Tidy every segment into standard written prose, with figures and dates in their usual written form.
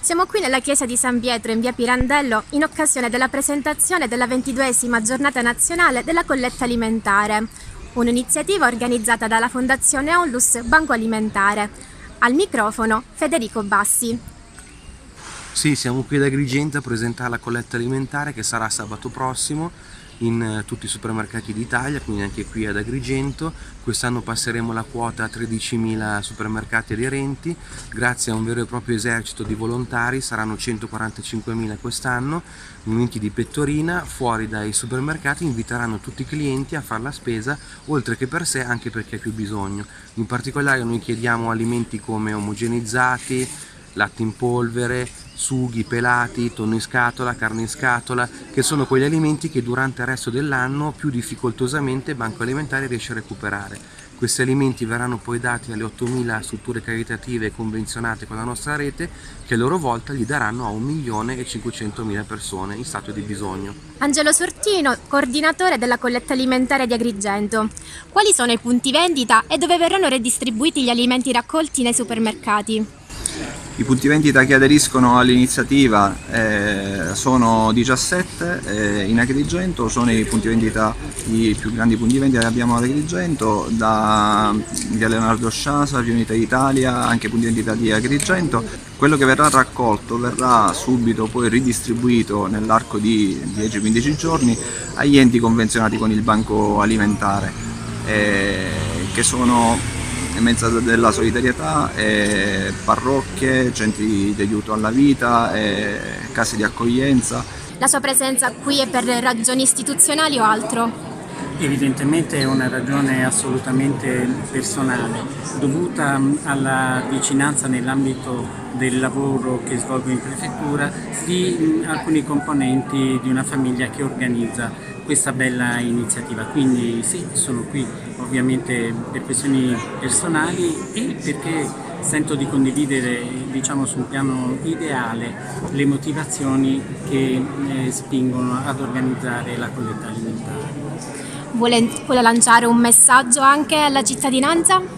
Siamo qui nella chiesa di San Pietro in via Pirandello in occasione della presentazione della 22esima giornata nazionale della colletta alimentare, un'iniziativa organizzata dalla Fondazione Onlus Banco Alimentare. Al microfono Federico Bassi. Sì, siamo qui ad Agrigento a presentare la colletta alimentare che sarà sabato prossimo in tutti i supermercati d'Italia, quindi anche qui ad Agrigento. Quest'anno passeremo la quota a 13.000 supermercati aderenti, grazie a un vero e proprio esercito di volontari. Saranno 145.000 quest'anno, muniti di pettorina, fuori dai supermercati inviteranno tutti i clienti a fare la spesa, oltre che per sé anche per chi ha più bisogno. In particolare noi chiediamo alimenti come omogeneizzati, latte in polvere, sughi, pelati, tonno in scatola, carne in scatola, che sono quegli alimenti che durante il resto dell'anno più difficoltosamente Banco Alimentare riesce a recuperare. Questi alimenti verranno poi dati alle 8.000 strutture caritative convenzionate con la nostra rete, che a loro volta li daranno a 1.500.000 persone in stato di bisogno. Angelo Sortino, coordinatore della colletta alimentare di Agrigento. Quali sono i punti vendita e dove verranno redistribuiti gli alimenti raccolti nei supermercati? I punti vendita che aderiscono all'iniziativa sono 17 in Agrigento. Sono i punti vendita, i più grandi punti vendita che abbiamo ad Agrigento, da via Leonardo Sciascia, via Unità d'Italia, anche punti vendita di Agrigento. Quello che verrà raccolto verrà subito poi ridistribuito nell'arco di 10-15 giorni agli enti convenzionati con il Banco Alimentare, che sono Mezza della Solidarietà, parrocchie, centri di aiuto alla vita, case di accoglienza. La sua presenza qui è per ragioni istituzionali o altro? Evidentemente è una ragione assolutamente personale, dovuta alla vicinanza nell'ambito del lavoro che svolgo in prefettura di alcuni componenti di una famiglia che organizza questa bella iniziativa. Quindi sì, sono qui ovviamente per questioni personali e perché sento di condividere, diciamo, su un piano ideale le motivazioni che spingono ad organizzare la colletta alimentare. Vuole lanciare un messaggio anche alla cittadinanza?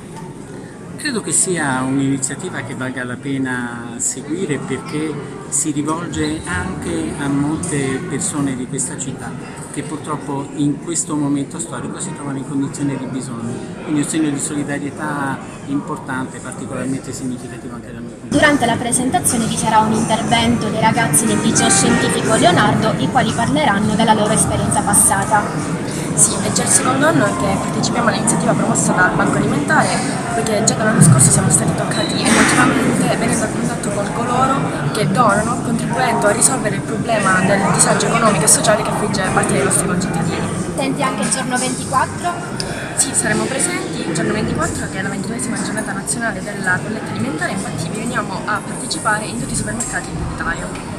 Credo che sia un'iniziativa che valga la pena seguire perché si rivolge anche a molte persone di questa città che purtroppo in questo momento storico si trovano in condizioni di bisogno. Quindi un segno di solidarietà importante, particolarmente significativo anche dal mio punto di vista. Durante la presentazione vi sarà un intervento dei ragazzi del liceo scientifico Leonardo, i quali parleranno della loro esperienza passata. Sì, è già il secondo anno che partecipiamo all'iniziativa promossa dal Banco Alimentare, perché già dall'anno scorso siamo stati toccati emotivamente venendo a contatto con coloro che donano, contribuendo a risolvere il problema del disagio economico e sociale che affligge parte dei nostri concittadini. Attenti anche il giorno 24? Sì, saremo presenti il giorno 24, che è la 22esima giornata nazionale della colletta alimentare, infatti vi veniamo a partecipare in tutti i supermercati d'Italia.